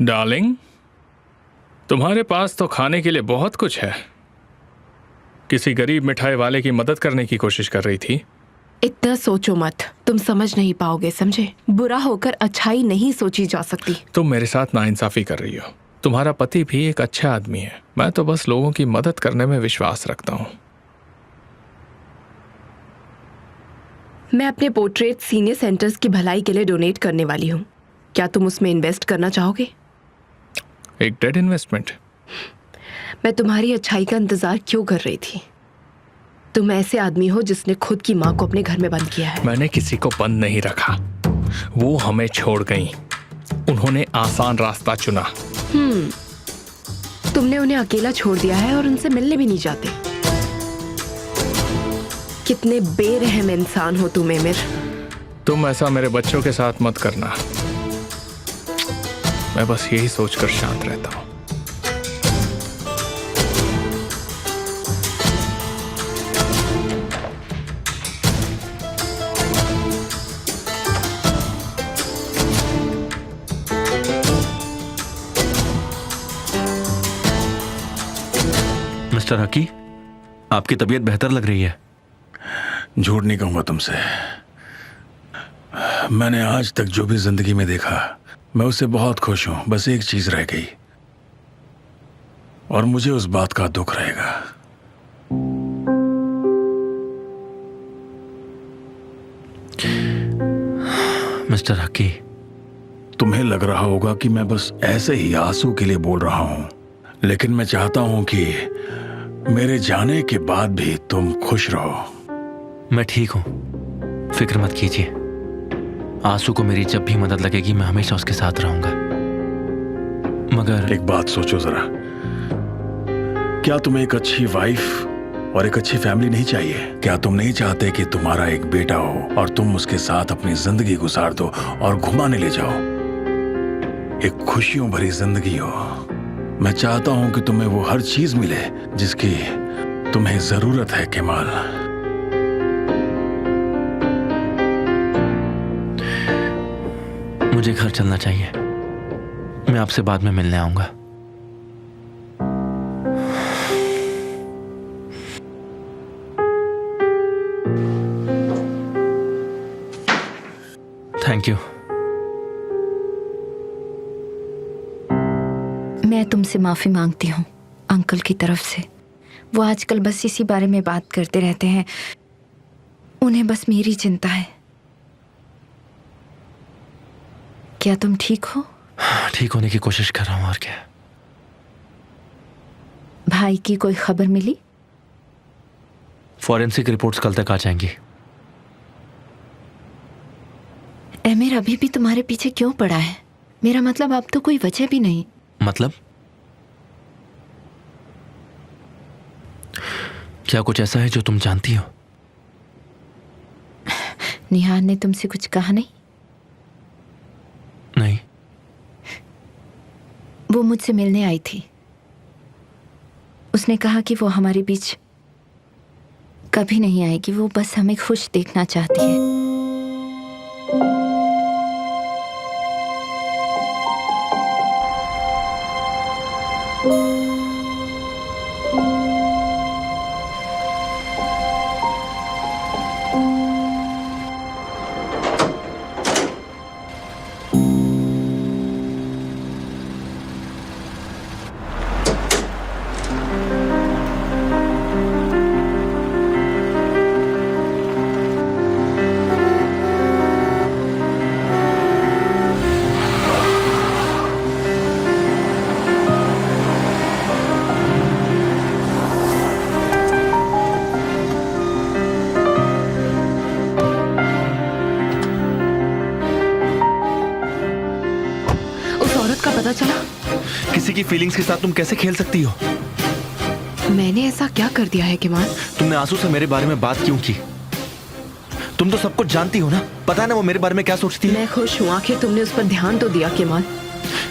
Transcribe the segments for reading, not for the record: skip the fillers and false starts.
Darling, तुम्हारे पास तो खाने के लिए बहुत कुछ है। किसी गरीब मिठाई वाले की मदद करने की कोशिश कर रही थी। इतना सोचो मत, तुम समझ नहीं पाओगे, समझे? बुरा होकर अच्छाई नहीं सोची जा सकती। तुम मेरे साथ नाइंसाफी कर रही हो। तुम्हारा पति भी एक अच्छा आदमी है। मैं तो बस लोगों की मदद करने में विश्वास रखता हूँ। मैं अपने पोर्ट्रेट सीनियर सेंटर्स की भलाई के लिए डोनेट करने वाली हूँ। क्या तुम उसमें इन्वेस्ट करना चाहोगे? एक डेड इन्वेस्टमेंट? मैं तुम्हारी अच्छाई का इंतजार क्यों कर रही थी? तुम ऐसे आदमी हो जिसने खुद की माँ को अपने घर में बंद किया है। मैंने किसी को बंद नहीं रखा, वो हमें छोड़ गई। उन्होंने आसान रास्ता चुना। तुमने उन्हें अकेला छोड़ दिया है और उनसे मिलने भी नहीं जाते। कितने बेरहम इंसान हो तुम एमिर। तुम ऐसा मेरे बच्चों के साथ मत करना। मैं बस यही सोचकर शांत रहता हूँ। मिस्टर हकी, आपकी तबीयत बेहतर लग रही है। झूठ नहीं कहूंगा तुमसे। मैंने आज तक जो भी जिंदगी में देखा, मैं उससे बहुत खुश हूं। बस एक चीज रह गई और मुझे उस बात का दुख रहेगा। मिस्टर हकी, तुम्हें लग रहा होगा कि मैं बस ऐसे ही आंसू के लिए बोल रहा हूं, लेकिन मैं चाहता हूं कि मेरे जाने के बाद भी तुम खुश रहो। मैं ठीक हूं, फिक्र मत कीजिए। आंसू को मेरी जब भी मदद लगेगी मैं हमेशा उसके साथ रहूंगा। मगर एक बात सोचो जरा, क्या तुम्हें एक अच्छी वाइफ और एक अच्छी फैमिली नहीं चाहिए? क्या तुम नहीं चाहते कि तुम्हारा एक बेटा हो और तुम उसके साथ अपनी जिंदगी गुजार दो और घुमाने ले जाओ? एक खुशियों भरी जिंदगी हो। मैं चाहता हूं कि तुम्हें वो हर चीज मिले जिसकी तुम्हें जरूरत है केमाल। मुझे घर चलना चाहिए। मैं आपसे बाद में मिलने आऊंगा। Thank you. मैं तुमसे माफी मांगती हूँ अंकल की तरफ से। वो आजकल बस इसी बारे में बात करते रहते हैं। उन्हें बस मेरी चिंता है। क्या तुम ठीक हो? ठीक होने की कोशिश कर रहा हूं, और क्या। भाई की कोई खबर मिली? फॉरेंसिक रिपोर्ट्स कल तक आ जाएंगी। एमिर अभी भी तुम्हारे पीछे क्यों पड़ा है? मेरा मतलब अब तो कोई वजह भी नहीं। मतलब? क्या कुछ ऐसा है जो तुम जानती हो? निहार ने तुमसे कुछ कहा नहीं? नहीं। वो मुझसे मिलने आई थी। उसने कहा कि वो हमारे बीच कभी नहीं आएगी। वो बस हमें खुश देखना चाहती है। पता चला? किसी की फीलिंग्स के साथ तुम कैसे खेल सकती हो? मैंने ऐसा क्या कर दिया है केमाल? तुमने आंसू से मेरे बारे में बात क्यों की? तुम तो सब कुछ जानती हो ना। पता है ना वो मेरे बारे में क्या सोचती है। मैं खुश हूँ, आखिर तुमने उस पर ध्यान तो दिया केमाल।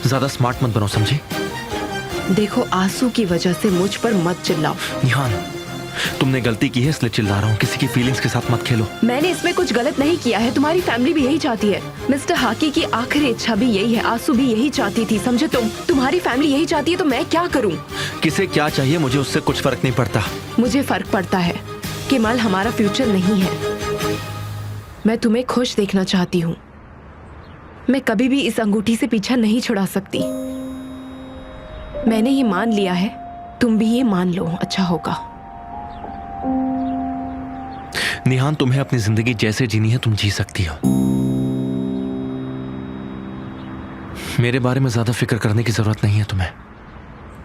ज्यादा स्मार्ट मत बनो, समझी? देखो, आंसू की वजह से मुझ पर मत चिल्लाओ। निहान, तुमने गलती की है इसलिए चिल्ला रहा हूँ। किसी की फीलिंग्स के साथ मत खेलो। मैंने इसमें कुछ गलत नहीं किया है, तुम्हारी फैमिली भी यही चाहती है। मिस्टर हाकी की आखिरी इच्छा भी यही है, आंसू भी यही चाहती थी, समझे तुम? तुम्हारी फैमिली यही चाहती है तो मैं क्या करूं? किसे क्या चाहिए मुझे उससे कुछ फर्क नहीं पड़ता। मुझे फर्क पड़ता है। केमाल हमारा फ्यूचर नहीं है। मैं तुम्हें खुश देखना चाहती हूँ। मैं कभी भी इस अंगूठी से पीछा नहीं छुड़ा सकती। मैंने ये मान लिया है, तुम भी ये मान लो, अच्छा होगा। निहान, तुम्हें अपनी जिंदगी जैसे जीनी है तुम जी सकती हो। मेरे बारे में ज्यादा फिक्र करने की जरूरत नहीं है तुम्हें।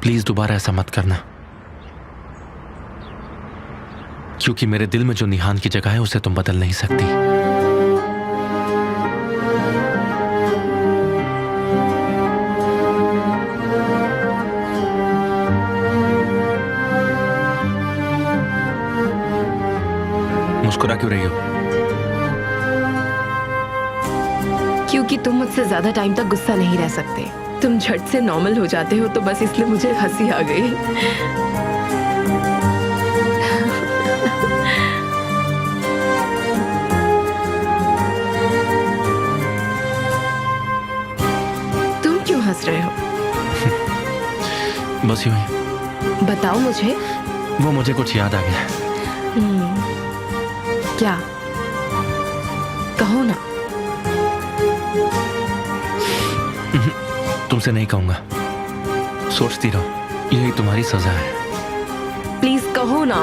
प्लीज दोबारा ऐसा मत करना, क्योंकि मेरे दिल में जो निहान की जगह है उसे तुम बदल नहीं सकती। मुस्कुरा क्यों रही हो? क्योंकि तुम मुझसे ज्यादा टाइम तक गुस्सा नहीं रह सकते। तुम झट से नॉर्मल हो जाते हो तो बस इसलिए मुझे हंसी आ गई। तुम क्यों हंस रहे हो? बस यूं ही। बताओ मुझे। वो मुझे कुछ याद आ गया। क्या? कहो ना। तुमसे नहीं कहूंगा, सोचती रहो, यही तुम्हारी सजा है। प्लीज कहो ना।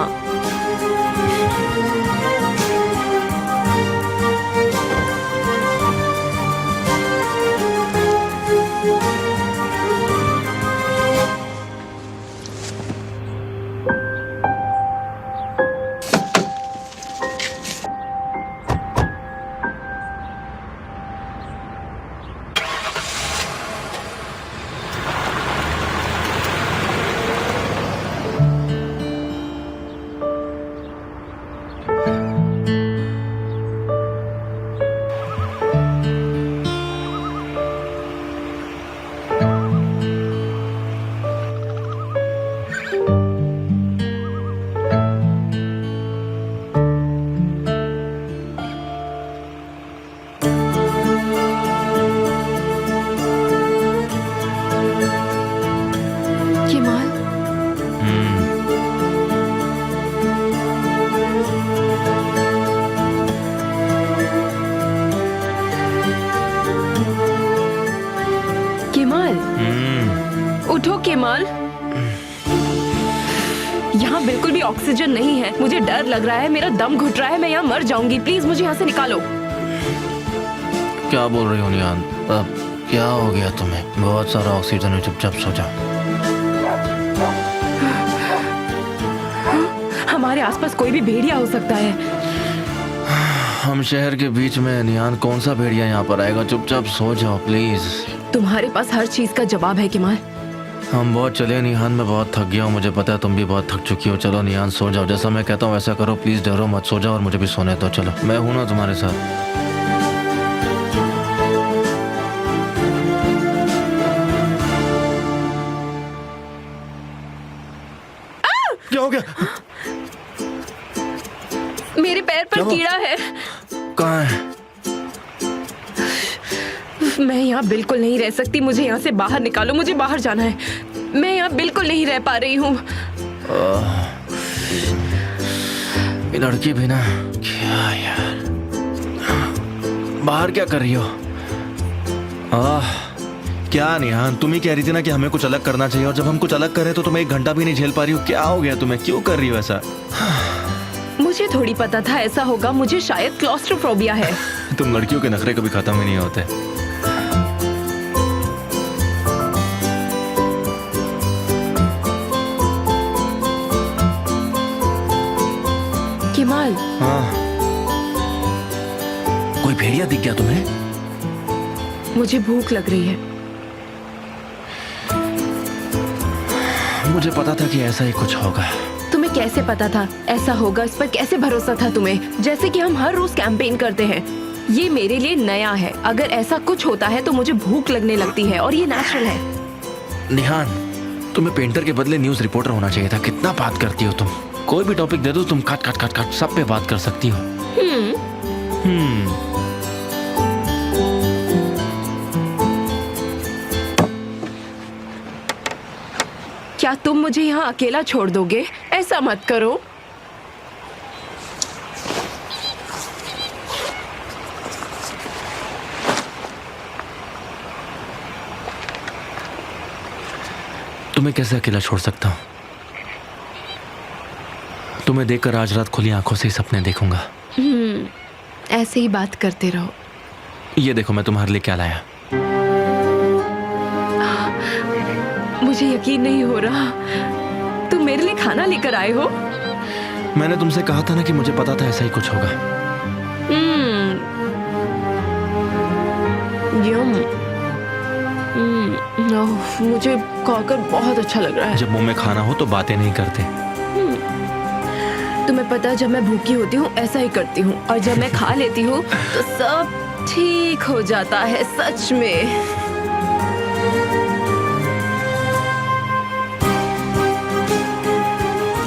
केमाल, केमाल, उठो केमाल। यहाँ बिल्कुल भी ऑक्सीजन नहीं है। मुझे डर लग रहा है, मेरा दम घुट रहा है, मैं यहाँ मर जाऊंगी। प्लीज मुझे यहाँ से निकालो। क्या बोल रही हो निहान? अब क्या हो गया तुम्हें? बहुत सारा ऑक्सीजन है, चुपचाप सो जाओ। हमारे आसपास कोई भी भेड़िया हो सकता है। हम शहर के बीच में, निहान कौन सा भेड़िया यहाँ पर आएगा? चुपचाप सो जाओ प्लीज। तुम्हारे पास हर चीज का जवाब है केमाल। हम बहुत चले निहान, मैं बहुत थक गया हूँ, मुझे पता है तुम भी बहुत थक चुकी हो। चलो निहान सो जाओ, जैसा मैं कहता हूँ वैसा करो, प्लीज डरो मत, सो जाओ और मुझे भी सोने दो। चलो, मैं हूं ना तुम्हारे साथ। क्या हो गया? मेरे पैर पर कीड़ा है। कहाँ है? मैं यहाँ बिल्कुल नहीं रह सकती, मुझे यहाँ से बाहर निकालो, मुझे बाहर जाना है। मैं यहाँ बिल्कुल नहीं रह पा रही हूँ। ये लड़की भी ना, क्या यार, बाहर क्या कर रही हो? क्या निहान, तुम ही कह रही थी ना कि हमें कुछ अलग करना चाहिए, और जब हम कुछ अलग कर रहे तो तुम एक घंटा भी नहीं झेल पा रही हो। क्या हो गया तुम्हें? क्यों कर रही हो ऐसा? मुझे थोड़ी पता था ऐसा होगा। मुझे शायद क्लॉस्ट्रोफोबिया है। तुम लड़कियों के नखरे कभी खत्म ही नहीं होते। केमाल, हाँ, कोई भेड़िया दिख गया तुम्हें? मुझे भूख लग रही है। मुझे पता था कि ऐसा ही कुछ होगा। तुम्हें कैसे पता था ऐसा होगा? इस पर कैसे भरोसा था तुम्हें? जैसे कि हम हर रोज कैंपेन करते हैं। ये मेरे लिए नया है। अगर ऐसा कुछ होता है तो मुझे भूख लगने लगती है और ये नेचुरल है। निहान, तुम्हें पेंटर के बदले न्यूज रिपोर्टर होना चाहिए था। कितना बात करती हो तुम। कोई भी टॉपिक दे दो तुम काट काट काट काट सब पे बात कर सकती हो। क्या तुम मुझे यहाँ अकेला छोड़ दोगे? ऐसा मत करो। तुम्हें कैसे अकेला छोड़ सकता हूँ? तुम्हें देखकर आज रात खुली आंखों से ही सपने देखूंगा। ऐसे ही बात करते रहो। ये देखो मैं तुम्हारे लिए क्या लाया। मुझे यकीन नहीं हो रहा, तुम मेरे लिए खाना लेकर आए हो। मैंने तुमसे कहा था ना कि मुझे पता था ऐसा ही कुछ होगा। यम। ओह, मुझे खाकर बहुत अच्छा लग रहा है। जब मुंह में खाना हो तो बातें नहीं करते। तुम्हें पता है जब मैं भूखी होती हूँ ऐसा ही करती हूँ, और जब मैं खा लेती हूँ तो सब ठीक हो जाता है। सच में।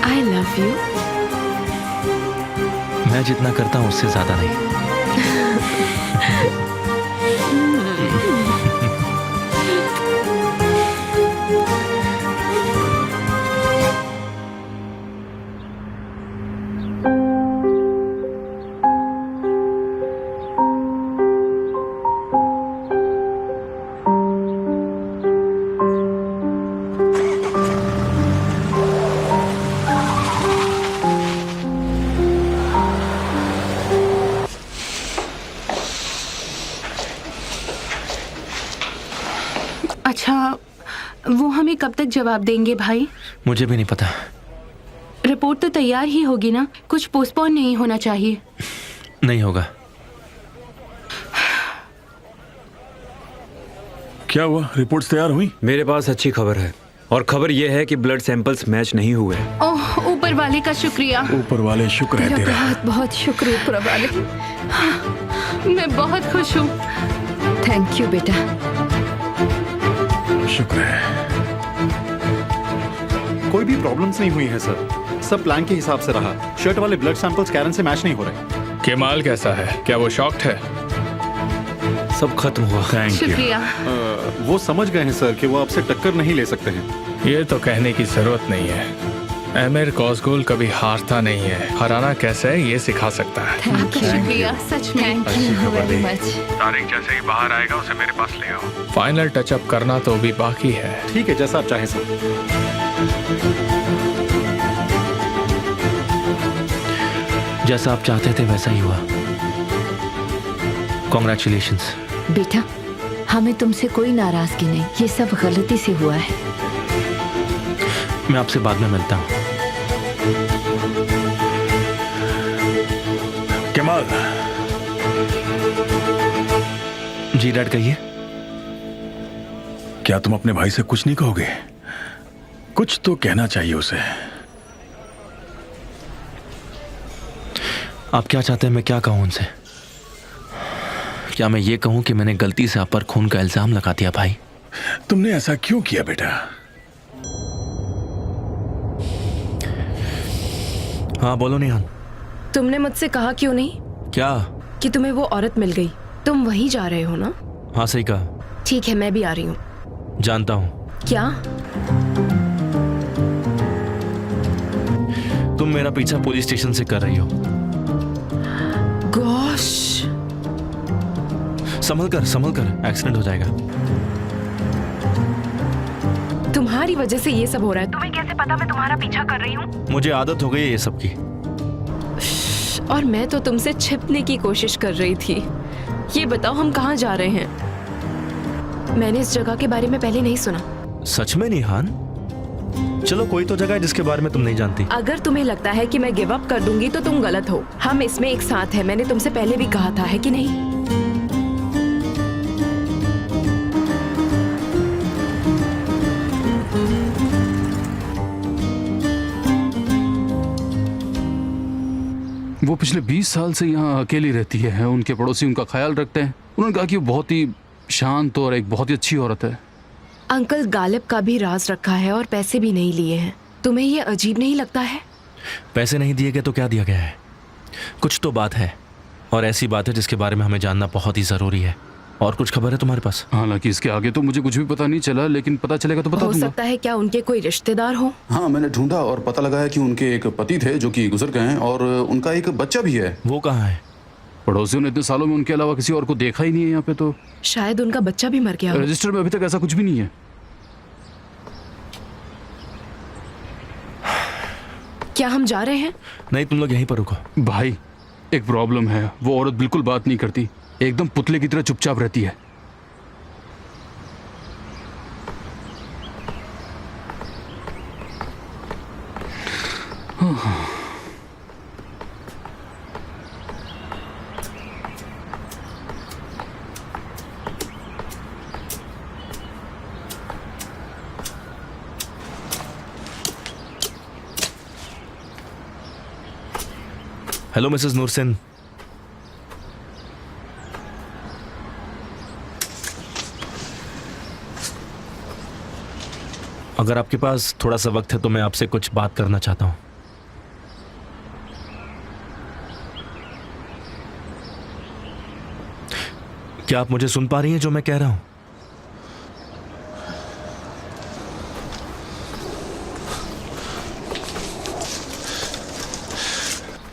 I love you। मैं जितना करता हूँ उससे ज्यादा नहीं। अच्छा, वो हमें कब तक जवाब देंगे भाई? मुझे भी नहीं पता। रिपोर्ट तो तैयार ही होगी ना, कुछ पोस्टपोन नहीं होना चाहिए। नहीं होगा। क्या हुआ? रिपोर्ट्स तैयार हुई? मेरे पास अच्छी खबर है, और खबर यह है कि ब्लड सैंपल्स मैच नहीं हुए। ओह, ऊपर वाले का शुक्रिया। ऊपर वाले शुक्र है तेरा तेरा। बहुत बहुत शुक्र ऊपर वाले। मैं बहुत खुश हूँ। थैंक यू बेटा। शुक्र है। कोई भी प्रॉब्लम्स नहीं हुई है सर, सब प्लान के हिसाब से रहा। शर्ट वाले ब्लड सैंपल्स कैरन से मैच नहीं हो रहे। केमाल कैसा है? क्या वो शॉक्ड है? सब खत्म हुआ। Thank you. शुक्रिया। वो समझ गए हैं सर कि वो आपसे टक्कर नहीं ले सकते हैं। ये तो कहने की जरूरत नहीं है। एमिर कॉस्गोल कभी हारता नहीं है, हराना कैसे है ये सिखा सकता है। शुक्रिया, सच में। अच्छी खबर दी। मच। तारिक जैसे ही बाहर आएगा उसे मेरे पास ले आओ। फाइनल टचअप करना तो भी बाकी है। ठीक है, जैसा आप चाहें सर। जैसा आप चाहते थे वैसा ही हुआ। कॉन्ग्रेचुलेशंस। बेटा, हमें तुमसे कोई नाराजगी नहीं, ये सब गलती से हुआ है। मैं आपसे बाद में मिलता हूँ। कमाल। जी डैड कहिए। क्या तुम अपने भाई से कुछ नहीं कहोगे? कुछ तो कहना चाहिए उसे। आप क्या चाहते हैं मैं क्या कहूँ उनसे? क्या मैं ये कहूँ कि मैंने गलती से आप पर खून का इल्जाम लगा दिया? भाई तुमने ऐसा क्यों किया बेटा? हाँ बोलो निहान। तुमने मुझसे कहा क्यों नहीं क्या? कि तुम्हें वो औरत मिल गई? तुम वहीं जा रहे हो ना? हाँ सही कहा। ठीक है, मैं भी आ रही हूँ। जानता हूँ। क्या? तुम मेरा पीछा पुलिस स्टेशन से कर रही हो। गॉश। संभल कर, एक्सीडेंट हो जाएगा। तुम्हारी वजह से ये सब हो रहा है। तुम्हें कैसे पता मैं तुम्हारा पीछा कर रही हूँ? मुझे आदत हो गई है ये सब की। और मैं तो तुमसे छिपने की कोशिश कर रही थी। ये बताओ हम कहाँ जा रहे हैं? मैंने इस जगह के बारे में पहले नहीं सुना। सच में निहान? चलो कोई तो जगह है जिसके बारे में तुम नहीं जानती। अगर तुम्हें लगता है कि मैं गिव अप कर दूंगी तो तुम गलत हो। हम इसमें एक साथ हैं, मैंने तुमसे पहले भी कहा था, है कि नहीं? वो पिछले 20 साल से यहाँ अकेली रहती है। उनके पड़ोसी उनका ख्याल रखते हैं। उन्होंने कहा कि वो बहुत ही शांत और एक बहुत ही अच्छी औरत है। अंकल गालिब का भी राज रखा है और पैसे भी नहीं लिए हैं। तुम्हें ये अजीब नहीं लगता है? पैसे नहीं दिए गए तो क्या दिया गया है? कुछ तो बात है, और ऐसी बात है जिसके बारे में हमें जानना बहुत ही ज़रूरी है। और कुछ खबर है तुम्हारे पास? हालांकि इसके आगे तो मुझे कुछ भी पता नहीं चला, लेकिन पता चलेगा तो बता हो दूंगा। सकता है क्या उनके कोई रिश्तेदार हो? हाँ, मैंने ढूंढा और पता लगा है कि उनके एक पति थे जो कि गुजर गए हैं, और उनका एक बच्चा भी है। वो कहाँ है? पड़ोसियों ने इतने सालों में उनके अलावा किसी और को देखा ही नहीं है यहाँ पे। तो शायद उनका बच्चा भी मर गया हो। रजिस्टर में अभी तक ऐसा कुछ भी नहीं है। क्या हम जा रहे हैं? नहीं, तुम लोग यहीं पर रुको। भाई, एक प्रॉब्लम है, वो औरत बिल्कुल बात नहीं करती, एकदम पुतले की तरह चुपचाप रहती है। हेलो मिसेस नूरसेन। अगर आपके पास थोड़ा सा वक्त है तो मैं आपसे कुछ बात करना चाहता हूं। क्या आप मुझे सुन पा रही हैं जो मैं कह रहा हूं?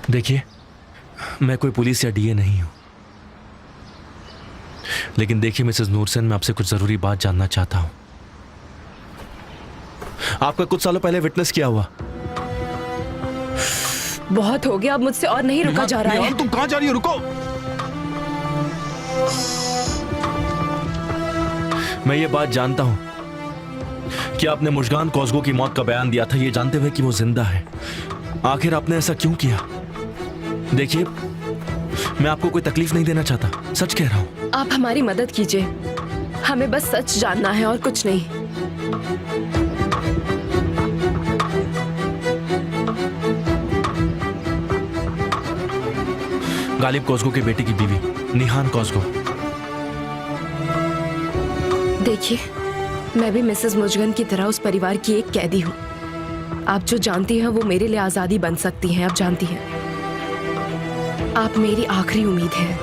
देखिए, मैं कोई पुलिस या डीए नहीं हूं, लेकिन देखिए मिसेस नूरसेन, मैं आपसे कुछ जरूरी बात जानना चाहता हूं। आपका कुछ सालों पहले विटनेस किया हुआ। बहुत हो गया, अब मुझसे और नहीं रुका जा रहा है। तुम कहां जा रही हो? रुको। मैं ये बात जानता हूं कि आपने मुशगान कॉस्गो की मौत का बयान दिया था, ये जानते हुए कि वो जिंदा है। आखिर आपने ऐसा क्यों किया? देखिए, मैं आपको कोई तकलीफ नहीं देना चाहता, सच कह रहा हूं। आप हमारी मदद कीजिए, हमें बस सच जानना है और कुछ नहीं। गालिब कॉस्गो की बेटी की बीवी निहान कॉस्गो। देखिए, मैं भी मिसेस मुजगन की तरह उस परिवार की एक कैदी हूँ। आप जो जानती हैं वो मेरे लिए आजादी बन सकती हैं। आप जानती हैं, आप मेरी आखिरी उम्मीद हैं।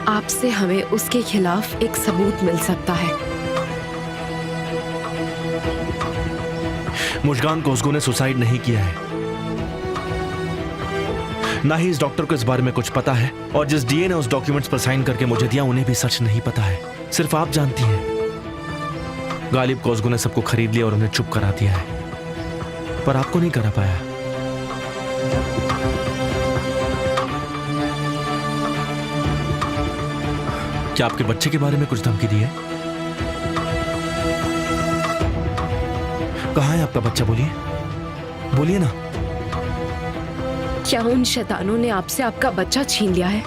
आपसे हमें उसके खिलाफ एक सबूत मिल सकता है। मुशगान कॉस्गो ने सुसाइड नहीं किया है, ना ही इस डॉक्टर को इस बारे में कुछ पता है, और जिस डीए ने उस डॉक्यूमेंट्स पर साइन करके मुझे दिया उन्हें भी सच नहीं पता है। सिर्फ आप जानती हैं। गालिब कॉस्गो ने सबको खरीद लिया और उन्हें चुप करा दिया है, पर आपको नहीं करा पाया। क्या आपके बच्चे के बारे में कुछ धमकी दी है? कहाँ है आपका बच्चा? बोलिए, बोलिए ना। क्या उन शैतानों ने आपसे आपका बच्चा छीन लिया है?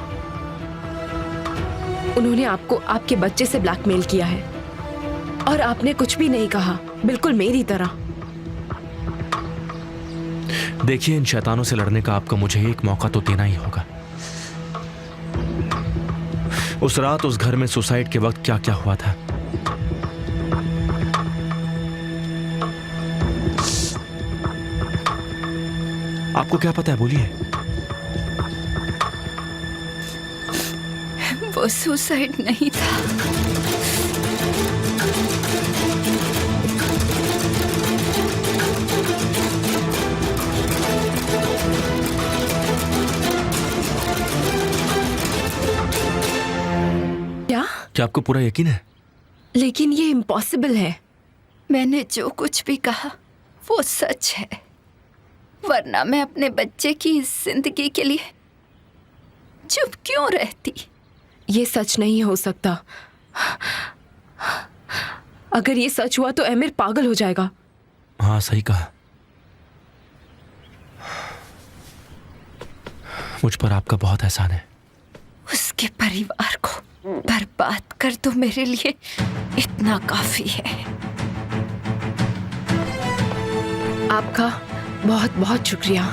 उन्होंने आपको आपके बच्चे से ब्लैकमेल किया है और आपने कुछ भी नहीं कहा, बिल्कुल मेरी तरह। देखिए, इन शैतानों से लड़ने का आपको मुझे एक मौका तो देना ही होगा। उस रात उस घर में सुसाइड के वक्त क्या क्या हुआ था? आपको क्या पता है? बोलिए। वो सुसाइड नहीं था। क्या आपको पूरा यकीन है? लेकिन ये इम्पॉसिबल है। मैंने जो कुछ भी कहा वो सच है, वरना मैं अपने बच्चे की जिंदगी के लिए चुप क्यों रहती? ये सच नहीं हो सकता। अगर ये सच हुआ तो एमिर पागल हो जाएगा। हाँ, सही कहा। मुझ पर आपका बहुत एहसान है। उसके परिवार को बर्बाद कर दो, मेरे लिए इतना काफी है। आपका बहुत बहुत शुक्रिया।